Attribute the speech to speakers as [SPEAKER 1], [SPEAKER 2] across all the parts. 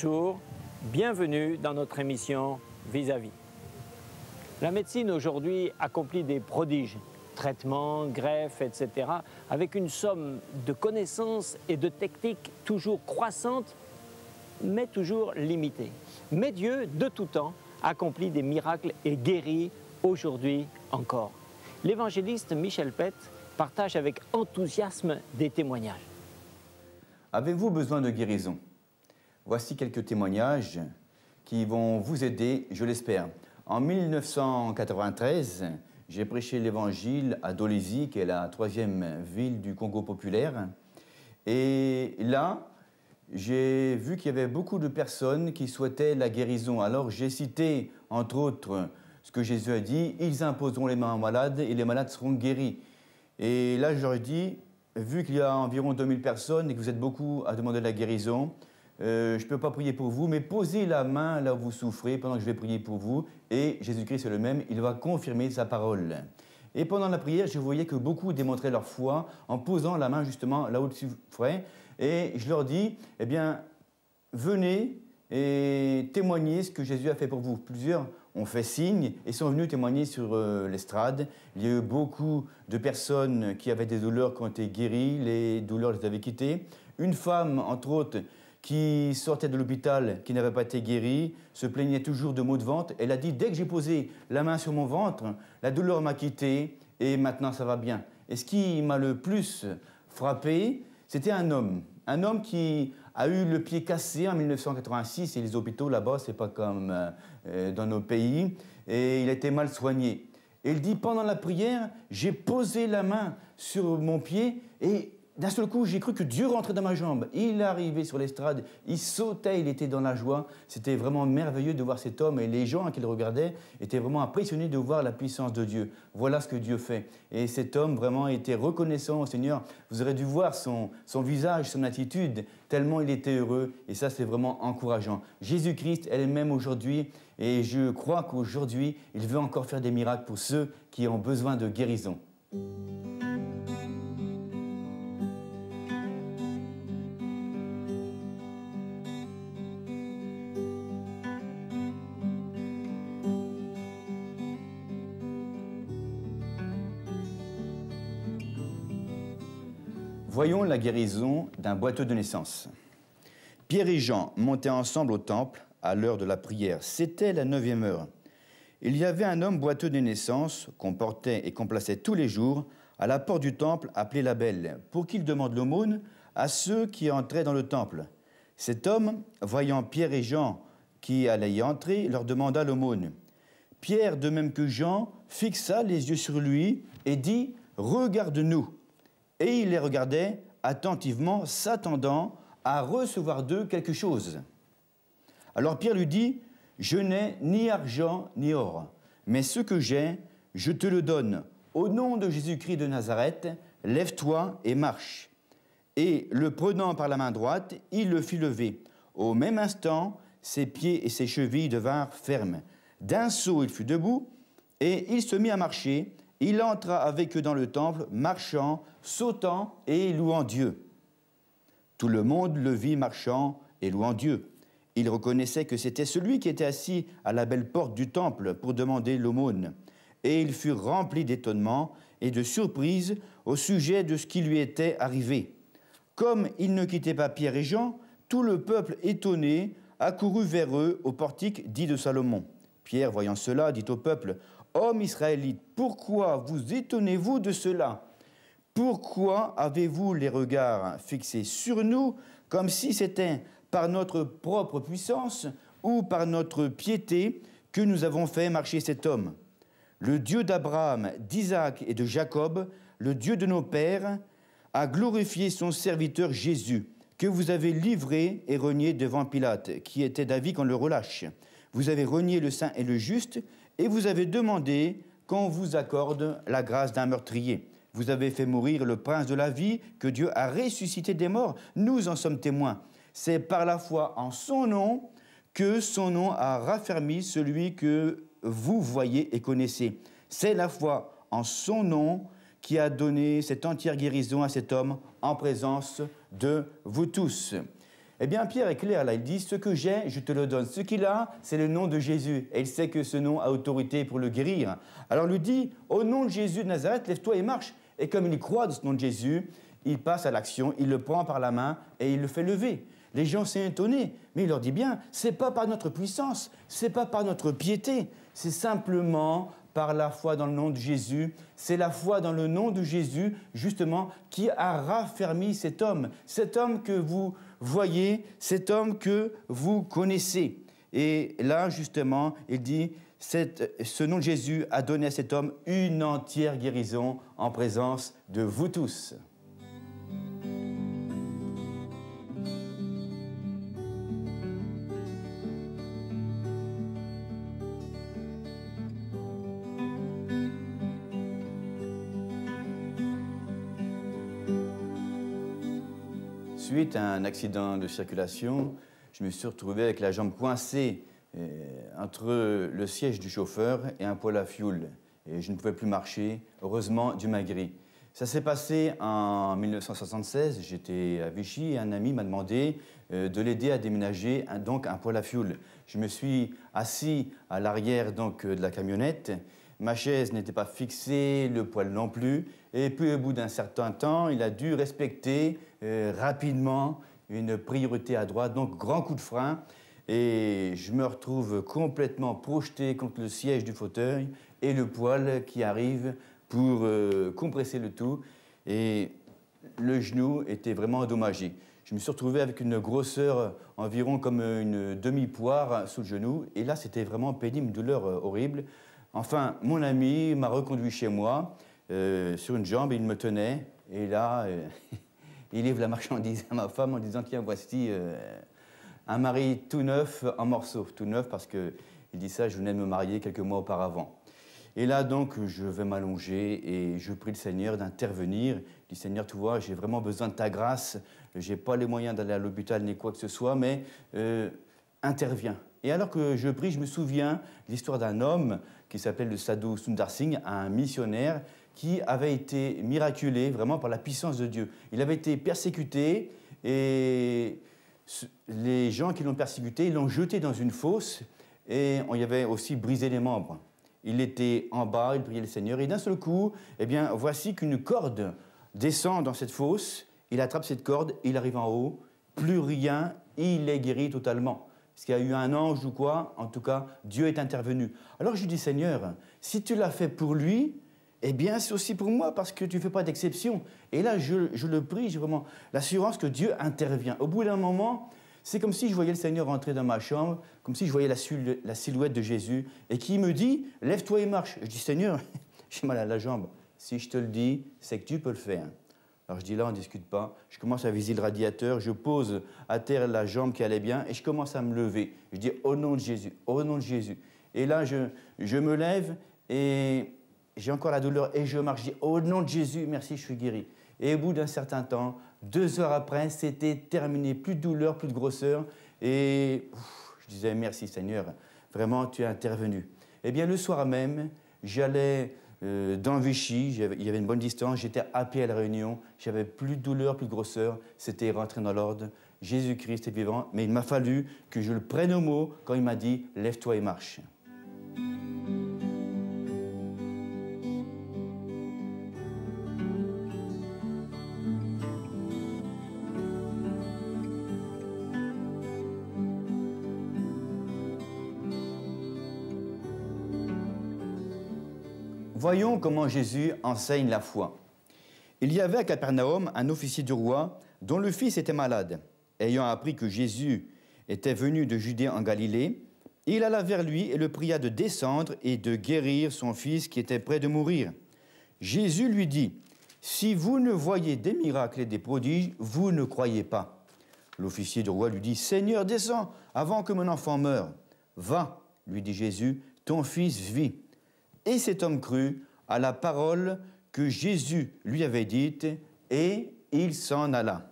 [SPEAKER 1] Bonjour, bienvenue dans notre émission Vis-à-vis. La médecine aujourd'hui accomplit des prodiges, traitements, greffes, etc., avec une somme de connaissances et de techniques toujours croissantes, mais toujours limitées. Mais Dieu, de tout temps, accomplit des miracles et guérit aujourd'hui encore. L'évangéliste Michel Pett partage avec enthousiasme des témoignages.
[SPEAKER 2] Avez-vous besoin de guérison? Voici quelques témoignages qui vont vous aider, je l'espère. En 1993, j'ai prêché l'évangile à Dolisie, qui est la 3e ville du Congo populaire. Et là, j'ai vu qu'il y avait beaucoup de personnes qui souhaitaient la guérison. Alors j'ai cité, entre autres, ce que Jésus a dit, « Ils imposeront les mains aux malades et les malades seront guéris ». Et là, je leur ai dit, vu qu'il y a environ 2000 personnes et que vous êtes beaucoup à demander la guérison, je ne peux pas prier pour vous, mais posez la main là où vous souffrez pendant que je vais prier pour vous. Et Jésus-Christ est le même, il va confirmer sa parole. Et pendant la prière, je voyais que beaucoup démontraient leur foi en posant la main justement là où ils souffraient. Et je leur dis, eh bien, venez et témoignez ce que Jésus a fait pour vous. Plusieurs ont fait signe et sont venus témoigner sur l'estrade. Il y a eu beaucoup de personnes qui avaient des douleurs qui ont été guéries, les douleurs les avaient quittées. Une femme, entre autres, qui sortait de l'hôpital, qui n'avait pas été guérie, se plaignait toujours de maux de ventre. Elle a dit, dès que j'ai posé la main sur mon ventre, la douleur m'a quitté et maintenant ça va bien. Et ce qui m'a le plus frappé, c'était un homme qui a eu le pied cassé en 1986, et les hôpitaux là-bas, c'est pas comme dans nos pays, et il a été mal soigné. Et il dit, pendant la prière, j'ai posé la main sur mon pied, et d'un seul coup, j'ai cru que Dieu rentrait dans ma jambe. Il est arrivé sur l'estrade, il sautait, il était dans la joie. C'était vraiment merveilleux de voir cet homme, et les gens qui le regardaient étaient vraiment impressionnés de voir la puissance de Dieu. Voilà ce que Dieu fait. Et cet homme vraiment était reconnaissant au Seigneur. Vous aurez dû voir son visage, son attitude, tellement il était heureux, et ça c'est vraiment encourageant. Jésus-Christ est le même aujourd'hui, et je crois qu'aujourd'hui, il veut encore faire des miracles pour ceux qui ont besoin de guérison. Voyons la guérison d'un boiteux de naissance. Pierre et Jean montaient ensemble au temple à l'heure de la prière. C'était la 9e heure. Il y avait un homme boiteux de naissance qu'on portait et qu'on plaçait tous les jours à la porte du temple appelée la Belle, pour qu'il demande l'aumône à ceux qui entraient dans le temple. Cet homme, voyant Pierre et Jean qui allaient y entrer, leur demanda l'aumône. Pierre, de même que Jean, fixa les yeux sur lui et dit « Regarde-nous ». Et il les regardait attentivement, s'attendant à recevoir d'eux quelque chose. Alors Pierre lui dit, « Je n'ai ni argent ni or, mais ce que j'ai, je te le donne. Au nom de Jésus-Christ de Nazareth, lève-toi et marche. » Et le prenant par la main droite, il le fit lever. Au même instant, ses pieds et ses chevilles devinrent fermes. D'un saut, il fut debout, et il se mit à marcher. Il entra avec eux dans le temple, marchant, sautant et louant Dieu. Tout le monde le vit marchant et louant Dieu. Il reconnaissait que c'était celui qui était assis à la belle porte du temple pour demander l'aumône. Et il fut rempli d'étonnement et de surprise au sujet de ce qui lui était arrivé. Comme il ne quittait pas Pierre et Jean, tout le peuple étonné accourut vers eux au portique dit de Salomon. Pierre, voyant cela, dit au peuple, « Hommes israélites, pourquoi vous étonnez-vous de cela? Pourquoi avez-vous les regards fixés sur nous comme si c'était par notre propre puissance ou par notre piété que nous avons fait marcher cet homme? Le Dieu d'Abraham, d'Isaac et de Jacob, le Dieu de nos pères, a glorifié son serviteur Jésus, que vous avez livré et renié devant Pilate, qui était d'avis qu'on le relâche. Vous avez renié le saint et le juste, et vous avez demandé qu'on vous accorde la grâce d'un meurtrier. Vous avez fait mourir le prince de la vie, que Dieu a ressuscité des morts. Nous en sommes témoins. C'est par la foi en son nom que son nom a raffermi celui que vous voyez et connaissez. C'est la foi en son nom qui a donné cette entière guérison à cet homme en présence de vous tous. Eh bien, Pierre est clair là, il dit « Ce que j'ai, je te le donne. Ce qu'il a, c'est le nom de Jésus. » Et il sait que ce nom a autorité pour le guérir. Alors il lui dit « Au nom de Jésus de Nazareth, lève-toi et marche. » Et comme il croit dans ce nom de Jésus, il passe à l'action, il le prend par la main et il le fait lever. Les gens sont étonnés, mais il leur dit bien « C'est pas par notre puissance, c'est pas par notre piété, c'est simplement par la foi dans le nom de Jésus. C'est la foi dans le nom de Jésus, justement, qui a raffermi cet homme que vous voyez, cet homme que vous connaissez. » Et là, justement, il dit, ce nom de Jésus a donné à cet homme une entière guérison en présence de vous tous. Suite à un accident de circulation, je me suis retrouvé avec la jambe coincée entre le siège du chauffeur et un poêle à fioul. Et je ne pouvais plus marcher. Heureusement, Dieu m'a guéri. Ça s'est passé en 1976. J'étais à Vichy et un ami m'a demandé de l'aider à déménager un poêle à fioul. Je me suis assis à l'arrière de la camionnette. Ma chaise n'était pas fixée, le poêle non plus. Et puis, au bout d'un certain temps, il a dû respecter rapidement une priorité à droite, donc grand coup de frein. Et je me retrouve complètement projeté contre le siège du fauteuil et le poêle qui arrive pour compresser le tout. Et le genou était vraiment endommagé. Je me suis retrouvé avec une grosseur environ comme une demi-poire sous le genou. Et là, c'était vraiment pénible, une douleur horrible. Enfin, mon ami m'a reconduit chez moi sur une jambe, il me tenait. Et là, il livre la marchandise à ma femme en disant « Tiens, voici un mari tout neuf en morceaux. » Tout neuf parce qu'il dit ça, je venais de me marier quelques mois auparavant. Et là, donc, je vais m'allonger et je prie le Seigneur d'intervenir. Je dis « Seigneur, tu vois, j'ai vraiment besoin de ta grâce. Je n'ai pas les moyens d'aller à l'hôpital ni quoi que ce soit, mais interviens. » Et alors que je prie, je me souviens de l'histoire d'un homme qui s'appelait le Sadhu Sundar Singh, un missionnaire qui avait été miraculé vraiment par la puissance de Dieu. Il avait été persécuté et les gens qui l'ont persécuté, ils l'ont jeté dans une fosse et on y avait aussi brisé les membres. Il était en bas, il priait le Seigneur et d'un seul coup, eh bien, voici qu'une corde descend dans cette fosse, il attrape cette corde, il arrive en haut, plus rien, il est guéri totalement. Est-ce qu'il y a eu un ange ou quoi? En tout cas, Dieu est intervenu. Alors je dis, Seigneur, si tu l'as fait pour lui, eh bien, c'est aussi pour moi, parce que tu ne fais pas d'exception. Et là, je le prie, j'ai vraiment l'assurance que Dieu intervient. Au bout d'un moment, c'est comme si je voyais le Seigneur entrer dans ma chambre, comme si je voyais la silhouette de Jésus, et qui me dit, lève-toi et marche. Je dis, Seigneur, j'ai mal à la jambe. Si je te le dis, c'est que tu peux le faire. Alors je dis, là, on ne discute pas. Je commence à viser le radiateur, je pose à terre la jambe qui allait bien, et je commence à me lever. Je dis, au nom de Jésus, au nom de Jésus. Et là, je me lève, et j'ai encore la douleur et je marche, je dis « Au nom de Jésus, merci, je suis guéri ». Et au bout d'un certain temps, 2 heures après, c'était terminé. Plus de douleur, plus de grosseur. Et je disais « Merci Seigneur, vraiment tu es intervenu ». Eh bien, le soir même, j'allais dans Vichy, il y avait une bonne distance, j'étais à pied à la Réunion, j'avais plus de douleur, plus de grosseur, c'était rentré dans l'ordre. Jésus-Christ est vivant, mais il m'a fallu que je le prenne au mot quand il m'a dit « Lève-toi et marche ». Voyons comment Jésus enseigne la foi. Il y avait à Capernaum un officier du roi dont le fils était malade. Ayant appris que Jésus était venu de Judée en Galilée, il alla vers lui et le pria de descendre et de guérir son fils qui était près de mourir. Jésus lui dit, « Si vous ne voyez des miracles et des prodiges, vous ne croyez pas. » L'officier du roi lui dit, « Seigneur, descends avant que mon enfant meure. »« Va, lui dit Jésus, ton fils vit. » Et cet homme crut à la parole que Jésus lui avait dite, et il s'en alla.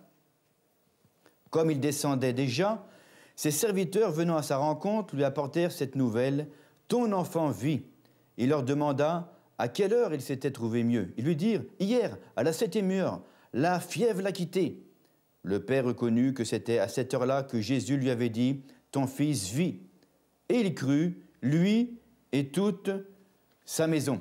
[SPEAKER 2] Comme il descendait déjà, ses serviteurs venant à sa rencontre lui apportèrent cette nouvelle, « Ton enfant vit. » Il leur demanda à quelle heure il s'était trouvé mieux. Ils lui dirent, « Hier, à la 7e heure, la fièvre l'a quitté. » Le père reconnut que c'était à cette heure-là que Jésus lui avait dit « Ton fils vit ». Et il crut, lui et toute sa maison.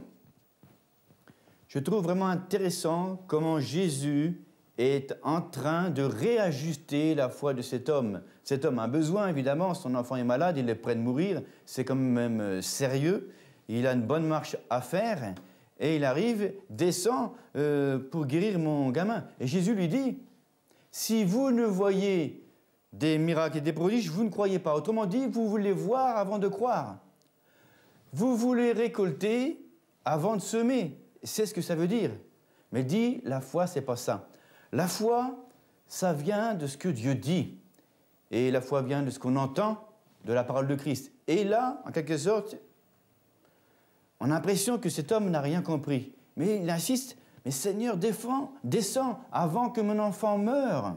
[SPEAKER 2] Je trouve vraiment intéressant comment Jésus est en train de réajuster la foi de cet homme. Cet homme a besoin, évidemment, son enfant est malade, il est prêt de mourir, c'est quand même sérieux, il a une bonne marche à faire, et il arrive, descend pour guérir mon gamin. Et Jésus lui dit, si vous ne voyez des miracles et des prodiges, vous ne croyez pas. Autrement dit, vous voulez voir avant de croire. Vous voulez récolter avant de semer. C'est ce que ça veut dire. Mais dit, la foi, c'est pas ça. La foi, ça vient de ce que Dieu dit. Et la foi vient de ce qu'on entend de la parole de Christ. Et là, en quelque sorte, on a l'impression que cet homme n'a rien compris. Mais il insiste, mais Seigneur, descends avant que mon enfant meure.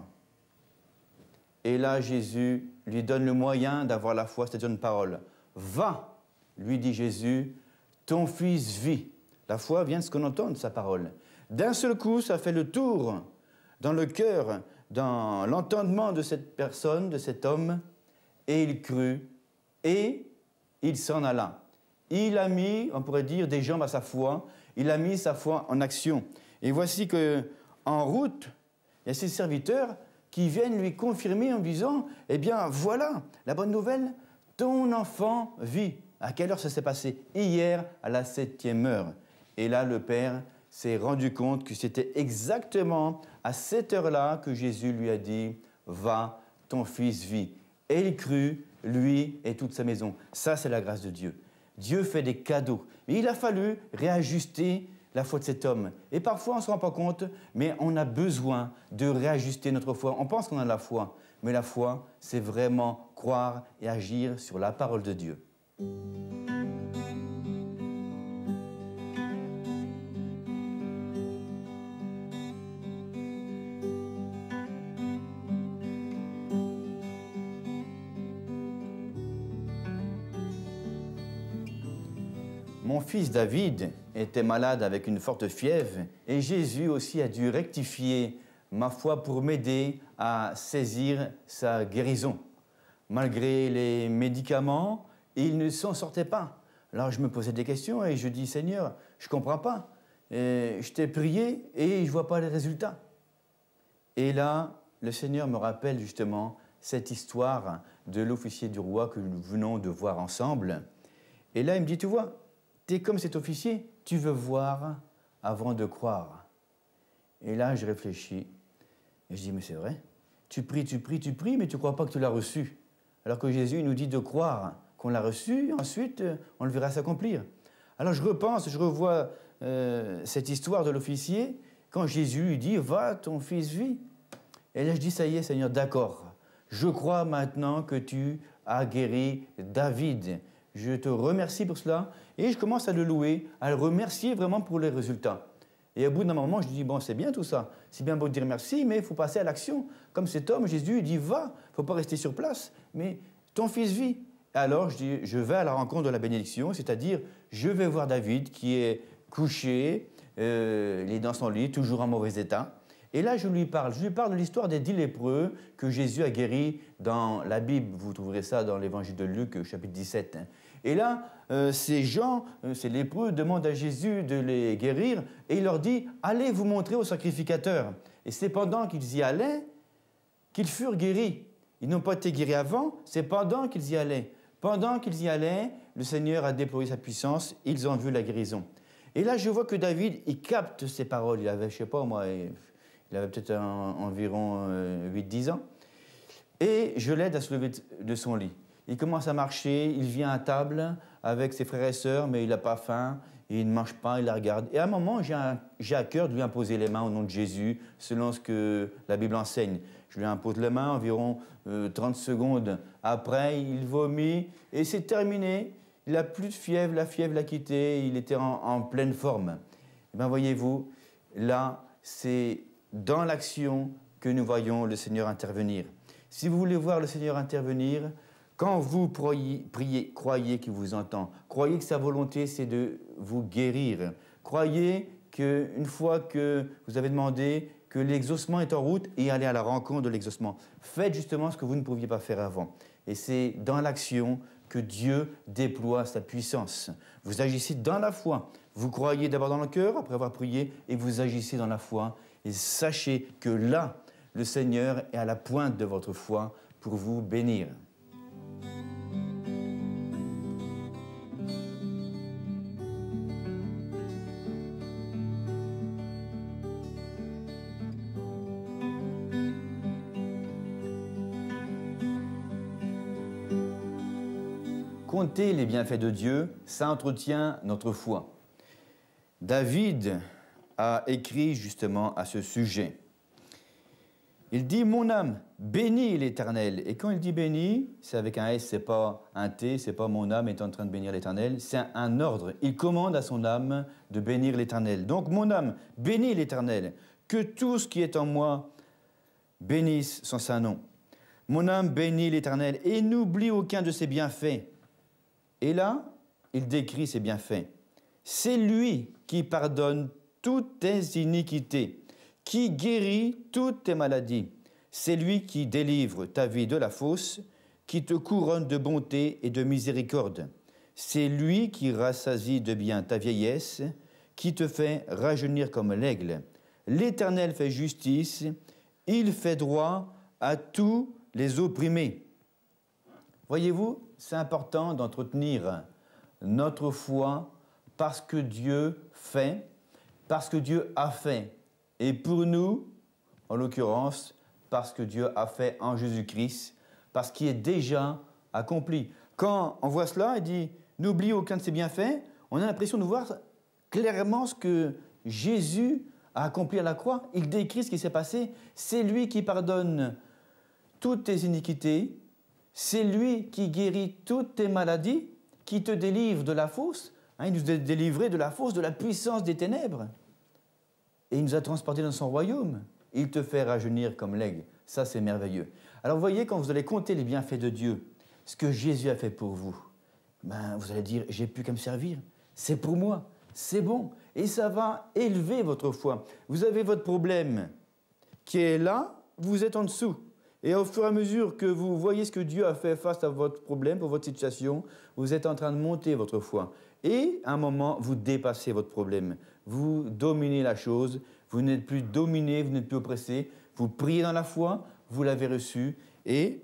[SPEAKER 2] Et là, Jésus lui donne le moyen d'avoir la foi, c'est-à-dire une parole. Va, lui dit Jésus, ton fils vit. La foi vient de ce qu'on entend de sa parole. D'un seul coup, ça fait le tour dans le cœur, dans l'entendement de cette personne, de cet homme, et il crut, et il s'en alla. Il a mis, on pourrait dire, des jambes à sa foi, il a mis sa foi en action. Et voici qu'en route, il y a ses serviteurs qui viennent lui confirmer en disant, eh bien, voilà, la bonne nouvelle, ton enfant vit. À quelle heure ça s'est passé? Hier, à la 7e heure. Et là, le père s'est rendu compte que c'était exactement à cette heure-là que Jésus lui a dit « Va, ton fils vit ». Et il crut, lui et toute sa maison. Ça, c'est la grâce de Dieu. Dieu fait des cadeaux. Mais il a fallu réajuster la foi de cet homme. Et parfois, on ne se rend pas compte, mais on a besoin de réajuster notre foi. On pense qu'on a la foi, mais la foi, c'est vraiment croire et agir sur la parole de Dieu. Mon fils David était malade avec une forte fièvre et Jésus aussi a dû rectifier ma foi pour m'aider à saisir sa guérison. Malgré les médicaments, il ne s'en sortait pas. Alors je me posais des questions et je dis « Seigneur, je ne comprends pas. Je t'ai prié et je ne vois pas les résultats. » Et là, le Seigneur me rappelle justement cette histoire de l'officier du roi que nous venons de voir ensemble. Et là, il me dit « Tu vois, tu es comme cet officier, tu veux voir avant de croire. » Et là, je réfléchis et je dis « Mais c'est vrai, tu pries, mais tu ne crois pas que tu l'as reçu. » Alors que Jésus nous dit de croire qu'on l'a reçu, et ensuite on le verra s'accomplir. Alors je repense, je revois cette histoire de l'officier, quand Jésus lui dit « Va, ton fils vit. » Et là je dis « Ça y est, Seigneur, d'accord, je crois maintenant que tu as guéri David. Je te remercie pour cela. » Et je commence à le louer, à le remercier vraiment pour les résultats. Et au bout d'un moment, je dis, bon, c'est bien tout ça. C'est bien beau de dire merci, mais il faut passer à l'action. Comme cet homme, Jésus, il dit, va, il ne faut pas rester sur place, mais ton fils vit. Alors, je dis, je vais à la rencontre de la bénédiction, c'est-à-dire, je vais voir David qui est couché, il est dans son lit, toujours en mauvais état. Et là, je lui parle de l'histoire des 10 lépreux que Jésus a guéris dans la Bible. Vous trouverez ça dans l'évangile de Luc, chapitre 17. Et là, ces gens, ces lépreux, demandent à Jésus de les guérir et il leur dit « Allez vous montrer au sacrificateur ». Et c'est pendant qu'ils y allaient qu'ils furent guéris. Ils n'ont pas été guéris avant, c'est pendant qu'ils y allaient. Pendant qu'ils y allaient, le Seigneur a déployé sa puissance, ils ont vu la guérison. Et là, je vois que David, il capte ces paroles. Il avait, je ne sais pas moi, il avait peut-être environ 8-10 ans. Et je l'aide à se lever de son lit. Il commence à marcher, il vient à table avec ses frères et sœurs, mais il n'a pas faim, il ne mange pas, il la regarde. Et à un moment, j'ai à cœur de lui imposer les mains au nom de Jésus, selon ce que la Bible enseigne. Je lui impose les mains, environ 30 secondes après, il vomit, et c'est terminé. Il n'a plus de fièvre, la fièvre l'a quitté, il était en pleine forme. Et bien voyez-vous, là, c'est dans l'action que nous voyons le Seigneur intervenir. Si vous voulez voir le Seigneur intervenir, quand vous priez, croyez qu'il vous entend. Croyez que sa volonté, c'est de vous guérir. Croyez qu'une fois que vous avez demandé que l'exaucement est en route et allez à la rencontre de l'exaucement. Faites justement ce que vous ne pouviez pas faire avant. Et c'est dans l'action que Dieu déploie sa puissance. Vous agissez dans la foi. Vous croyez d'abord dans le cœur, après avoir prié, et vous agissez dans la foi. Et sachez que là, le Seigneur est à la pointe de votre foi pour vous bénir. Compter les bienfaits de Dieu, ça entretient notre foi. David a écrit justement à ce sujet. Il dit « Mon âme, bénis l'Éternel ». Et quand il dit « bénis », c'est avec un S, c'est pas un T, c'est pas « mon âme est en train de bénir l'Éternel », c'est un ordre. Il commande à son âme de bénir l'Éternel. Donc « Mon âme, bénis l'Éternel ». Que tout ce qui est en moi bénisse son saint nom. Mon âme bénit l'Éternel et n'oublie aucun de ses bienfaits. Et là, il décrit ses bienfaits. C'est lui qui pardonne toutes tes iniquités, qui guérit toutes tes maladies. C'est lui qui délivre ta vie de la fosse, qui te couronne de bonté et de miséricorde. C'est lui qui rassasie de bien ta vieillesse, qui te fait rajeunir comme l'aigle. L'Éternel fait justice, il fait droit à tous les opprimés. Voyez-vous, c'est important d'entretenir notre foi parce que Dieu fait, parce que Dieu a fait. Et pour nous, en l'occurrence, parce que Dieu a fait en Jésus-Christ, parce qu'il est déjà accompli. Quand on voit cela, il dit « N'oublie aucun de ses bienfaits », on a l'impression de voir clairement ce que Jésus a accompli à la croix. Il décrit ce qui s'est passé. C'est lui qui pardonne toutes tes iniquités. C'est lui qui guérit toutes tes maladies, qui te délivre de la fosse. Il nous a délivrés de la fosse, de la puissance des ténèbres. Et il nous a transportés dans son royaume. Il te fait rajeunir comme l'aigle. Ça, c'est merveilleux. Alors, vous voyez, quand vous allez compter les bienfaits de Dieu, ce que Jésus a fait pour vous, vous allez dire, j'ai plus qu'à me servir. C'est pour moi. C'est bon. Et ça va élever votre foi. Vous avez votre problème qui est là, vous êtes en dessous. Et au fur et à mesure que vous voyez ce que Dieu a fait face à votre problème, pour votre situation, vous êtes en train de monter votre foi. Et à un moment, vous dépassez votre problème. Vous dominez la chose, vous n'êtes plus dominé, vous n'êtes plus oppressé. Vous priez dans la foi, vous l'avez reçu et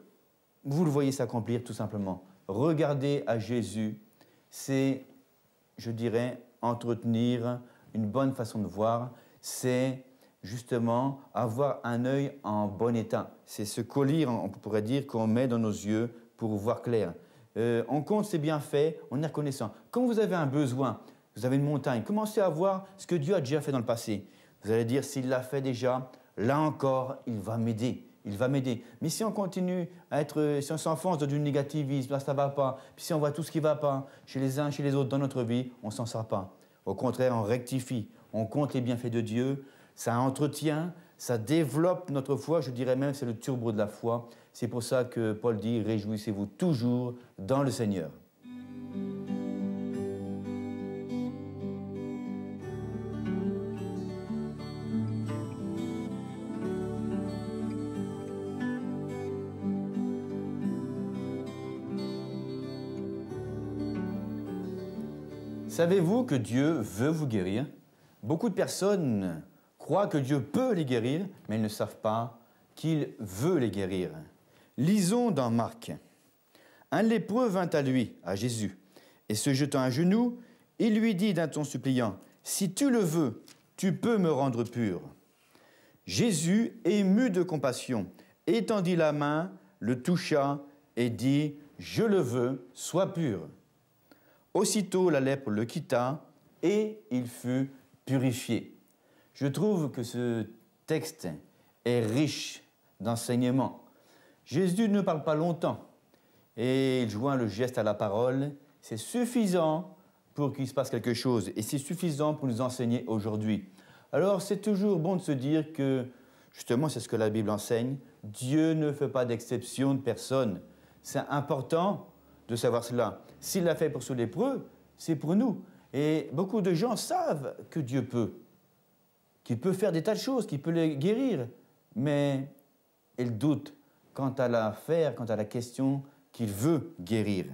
[SPEAKER 2] vous le voyez s'accomplir tout simplement. Regardez à Jésus, c'est, je dirais, entretenir une bonne façon de voir, c'est justement avoir un œil en bon état. C'est ce collier, on pourrait dire, qu'on met dans nos yeux pour voir clair. On compte ses bienfaits, on est reconnaissant. Quand vous avez un besoin, vous avez une montagne, commencez à voir ce que Dieu a déjà fait dans le passé. Vous allez dire, s'il l'a fait déjà, là encore, il va m'aider. Il va m'aider. Mais si on continue à être, si on s'enfonce dans du négativisme, là ça ne va pas, puis si on voit tout ce qui ne va pas, chez les uns, chez les autres, dans notre vie, on ne s'en sort pas. Au contraire, on rectifie, on compte les bienfaits de Dieu, ça entretient, ça développe notre foi, je dirais même c'est le turbo de la foi. C'est pour ça que Paul dit, réjouissez-vous toujours dans le Seigneur. Savez-vous que Dieu veut vous guérir? Beaucoup de personnes croient que Dieu peut les guérir, mais ils ne savent pas qu'il veut les guérir. Lisons dans Marc. Un lépreux vint à lui, à Jésus, et se jetant à genoux, il lui dit d'un ton suppliant, « Si tu le veux, tu peux me rendre pur. » Jésus, ému de compassion, étendit la main, le toucha et dit, « Je le veux, sois pur. » Aussitôt la lèpre le quitta et il fut purifié. Je trouve que ce texte est riche d'enseignements. Jésus ne parle pas longtemps et il joint le geste à la parole. C'est suffisant pour qu'il se passe quelque chose et c'est suffisant pour nous enseigner aujourd'hui. Alors c'est toujours bon de se dire que, justement c'est ce que la Bible enseigne, Dieu ne fait pas d'exception de personne. C'est important de savoir cela. S'il l'a fait pour ce lépreux, c'est pour nous. Et beaucoup de gens savent que Dieu peut, qu'il peut faire des tas de choses, qu'il peut les guérir. Mais elle doute quant à l'affaire, quant à la question qu'il veut guérir.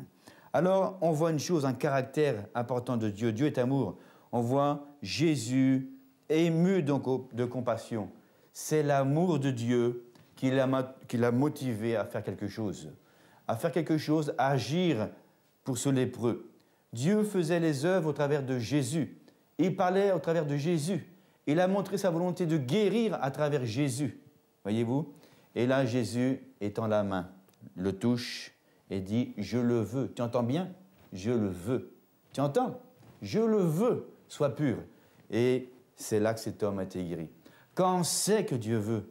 [SPEAKER 2] Alors, on voit une chose, un caractère important de Dieu. Dieu est amour. On voit Jésus ému de compassion. C'est l'amour de Dieu qui l'a motivé à faire quelque chose. À faire quelque chose, à agir pour ce lépreux. Dieu faisait les œuvres au travers de Jésus. Il parlait au travers de Jésus. Il a montré sa volonté de guérir à travers Jésus. Voyez-vous? Et là, Jésus étend la main, le touche et dit « Je le veux ». Tu entends bien? Je le veux. Tu entends? Je le veux, sois pur. Et c'est là que cet homme a été guéri. Quand on sait que Dieu veut,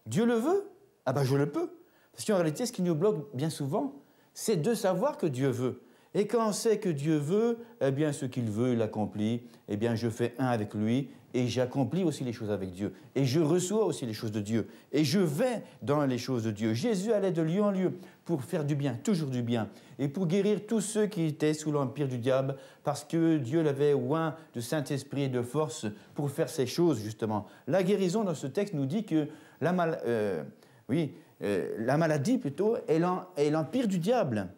[SPEAKER 2] Dieu le veut? Ah ben je le peux. Parce qu'en réalité, ce qui nous bloque bien souvent, c'est de savoir que Dieu veut. Et quand on sait que Dieu veut, eh bien ce qu'il veut, il l'accomplit. Eh bien je fais un avec lui et j'accomplis aussi les choses avec Dieu. Et je reçois aussi les choses de Dieu. Et je vais dans les choses de Dieu. Jésus allait de lieu en lieu pour faire du bien, toujours du bien. Et pour guérir tous ceux qui étaient sous l'empire du diable, parce que Dieu l'avait oint de Saint-Esprit et de force pour faire ces choses, justement. La guérison, dans ce texte, nous dit que la maladie, plutôt, est l'empire du diable.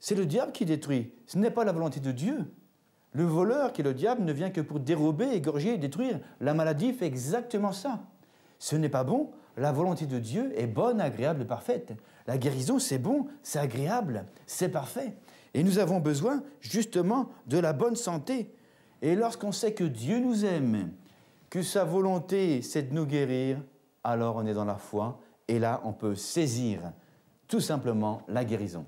[SPEAKER 2] C'est le diable qui détruit. Ce n'est pas la volonté de Dieu. Le voleur, qui est le diable, ne vient que pour dérober, égorger et détruire. La maladie fait exactement ça. Ce n'est pas bon. La volonté de Dieu est bonne, agréable et parfaite. La guérison, c'est bon, c'est agréable, c'est parfait. Et nous avons besoin, justement, de la bonne santé. Et lorsqu'on sait que Dieu nous aime, que sa volonté, c'est de nous guérir, alors on est dans la foi. Et là, on peut saisir tout simplement la guérison.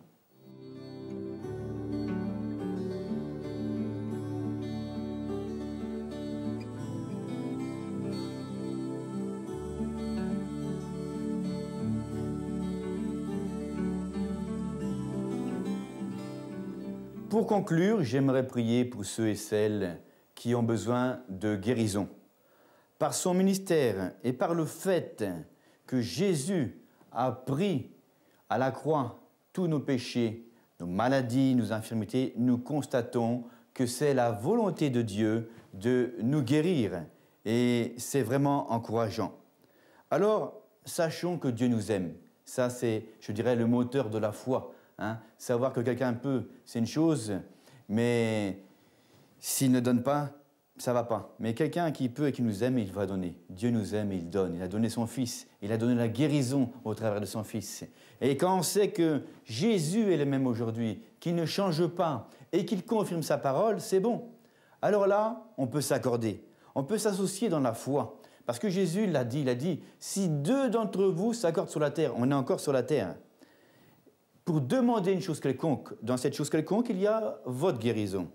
[SPEAKER 2] Pour conclure, j'aimerais prier pour ceux et celles qui ont besoin de guérison. Par son ministère et par le fait que Jésus a pris à la croix tous nos péchés, nos maladies, nos infirmités, nous constatons que c'est la volonté de Dieu de nous guérir. Et c'est vraiment encourageant. Alors, sachons que Dieu nous aime. Ça, c'est, je dirais, le moteur de la foi. Savoir que quelqu'un peut, c'est une chose, mais s'il ne donne pas, ça ne va pas. Mais quelqu'un qui peut et qui nous aime, il va donner. Dieu nous aime et il donne. Il a donné son Fils. Il a donné la guérison au travers de son Fils. Et quand on sait que Jésus est le même aujourd'hui, qu'il ne change pas et qu'il confirme sa parole, c'est bon. Alors là, on peut s'accorder. On peut s'associer dans la foi. Parce que Jésus l'a dit, il a dit, si 2 d'entre vous s'accordent sur la terre, on est encore sur la terre, pour demander une chose quelconque, dans cette chose quelconque, il y a votre guérison.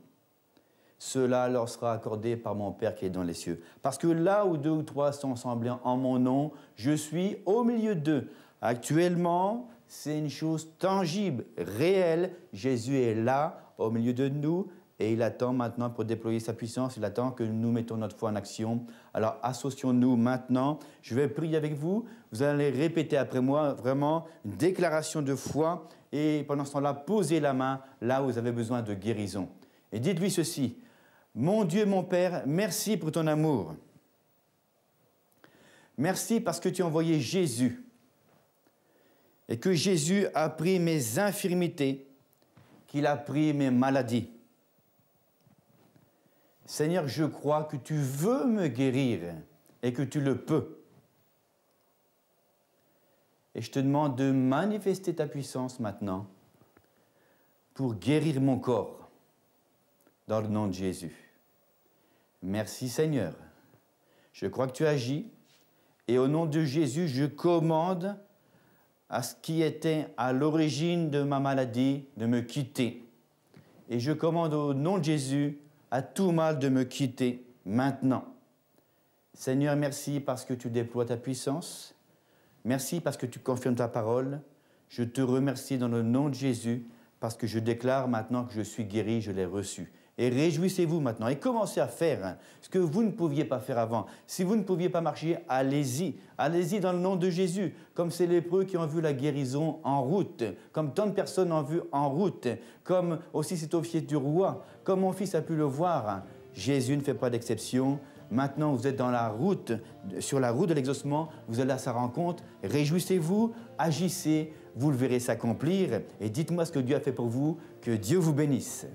[SPEAKER 2] Cela leur sera accordé par mon Père qui est dans les cieux. Parce que là où 2 ou 3 sont assemblés en mon nom, je suis au milieu d'eux. Actuellement, c'est une chose tangible, réelle. Jésus est là, au milieu de nous, et il attend maintenant pour déployer sa puissance. Il attend que nous mettons notre foi en action. Alors, associons-nous maintenant. Je vais prier avec vous. Vous allez répéter après moi, vraiment, une déclaration de foi. Et pendant ce temps-là, posez la main là où vous avez besoin de guérison. Et dites-lui ceci. Mon Dieu, mon Père, merci pour ton amour. Merci parce que tu as envoyé Jésus. Et que Jésus a pris mes infirmités, qu'il a pris mes maladies. Seigneur, je crois que tu veux me guérir et que tu le peux. Et je te demande de manifester ta puissance maintenant pour guérir mon corps dans le nom de Jésus. Merci Seigneur. Je crois que tu agis et au nom de Jésus, je commande à ce qui était à l'origine de ma maladie de me quitter. Et je commande au nom de Jésus à tout mal de me quitter maintenant. Seigneur, merci parce que tu déploies ta puissance. Merci parce que tu confirmes ta parole. Je te remercie dans le nom de Jésus parce que je déclare maintenant que je suis guéri, je l'ai reçu. Et réjouissez-vous maintenant et commencez à faire ce que vous ne pouviez pas faire avant. Si vous ne pouviez pas marcher, allez-y. Allez-y dans le nom de Jésus, comme ces lépreux qui ont vu la guérison en route, comme tant de personnes ont vu en route, comme aussi cet officier du roi, comme mon fils a pu le voir. Jésus ne fait pas d'exception. Maintenant, vous êtes dans la route, sur la route de l'exaucement, vous allez à sa rencontre. Réjouissez-vous, agissez, vous le verrez s'accomplir. Et dites-moi ce que Dieu a fait pour vous. Que Dieu vous bénisse.